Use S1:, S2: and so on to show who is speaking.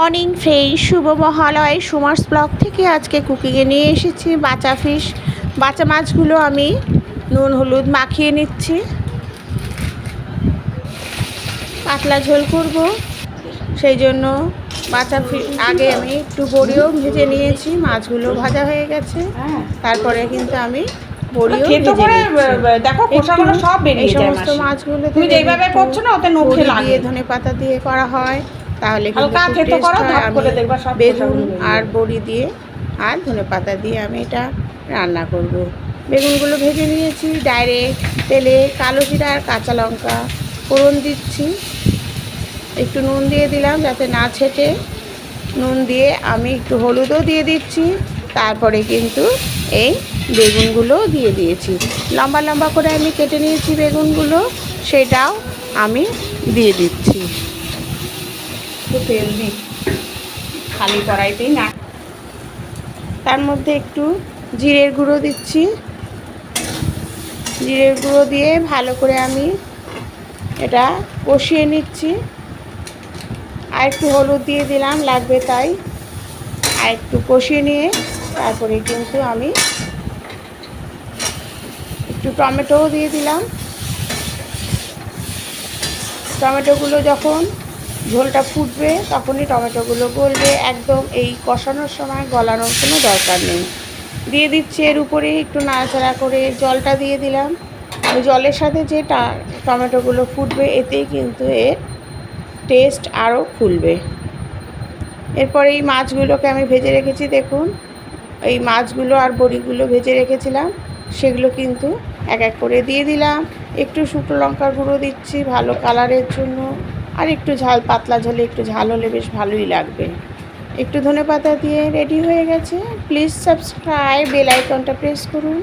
S1: Morning friend, শুভ Mahalaya. সুমার্স blog থেকে আজকে কুকিংয়ে নিয়ে এসেছি বাঁচা ফিশ। বাঁচা মাছগুলো আমি নুন হলুদ মাখিয়ে নিচ্ছি। পাতলা ঝোল করব, সেই জন্য বাঁচা ফিশ আগে আমি একটু বড়িও ভেজে নিয়েছি। মাছগুলো ভাজা হয়ে গেছে, তারপরে কিন্তু আমি বড়িও
S2: দেখো খোসাগুলো সব বেরিয়ে যায়।
S1: এই সমস্ত মাছগুলো
S2: তুমি যেইভাবে করছো না ওতে নখে লাগে।
S1: ধনে পাতা দিয়ে করা হয়, তাহলে
S2: হালকা থেতো করো, ধাপ করে দেখবা সব
S1: বেগুন আর বড়ি দিয়ে আর ধনে পাতা দিয়ে আমি এটা রান্না করব। বেগুনগুলো ভেজে নিয়েছি, ডাইরেক্ট তেলে কালো জিরা আর কাঁচা লঙ্কা ফোড়ন দিচ্ছি। একটু নুন দিয়ে দিলাম যাতে না ছেটে, নুন দিয়ে আমি একটু হলুদও দিয়ে দিচ্ছি। তারপরে কিন্তু এই বেগুনগুলো দিয়ে দিয়েছি, লম্বা লম্বা করে আমি কেটে নিয়েছি বেগুনগুলো, সেটাও আমি দিয়ে দিচ্ছি।
S2: তেল দিই খালি কড়াইতেই না।
S1: তার মধ্যে একটু জিরের গুঁড়ো দিচ্ছি। জিরের গুঁড়ো দিয়ে ভালো করে আমি এটা কষিয়ে নিচ্ছি। আর একটু হলুদ দিয়ে দিলাম, লাগবে তাই। আর একটু কষিয়ে নিয়ে তারপরে কিন্তু আমি একটু টমেটোও দিয়ে দিলাম। টমেটোগুলো যখন ঝোলটা ফুটবে তখনই টমেটোগুলো গলবে, একদম এই কষানোর সময় গলানোর কোনো দরকার নেই। দিয়ে দিচ্ছি এর উপরে একটু নাড়াচাড়া করে জলটা দিয়ে দিলাম। ওই জলের সাথে যে টমেটোগুলো ফুটবে, এতেই কিন্তু এর টেস্ট আরও খুলবে। এরপরে এই মাছগুলোকে আমি ভেজে রেখেছি, দেখুন এই মাছগুলো আর বড়িগুলো ভেজে রেখেছিলাম, সেগুলো কিন্তু এক এক করে দিয়ে দিলাম। একটু শুকনো লঙ্কার গুঁড়ো দিচ্ছি ভালো কালারের জন্য, আর একটু ঝাল, পাতলা ঝোলে একটু ঝাল হলে বেশ ভালোই লাগবে। একটু ধনেপাতা দিয়ে রেডি হয়ে গেছে। প্লিজ সাবস্ক্রাইব, বেল আইকনটা প্রেস করুন।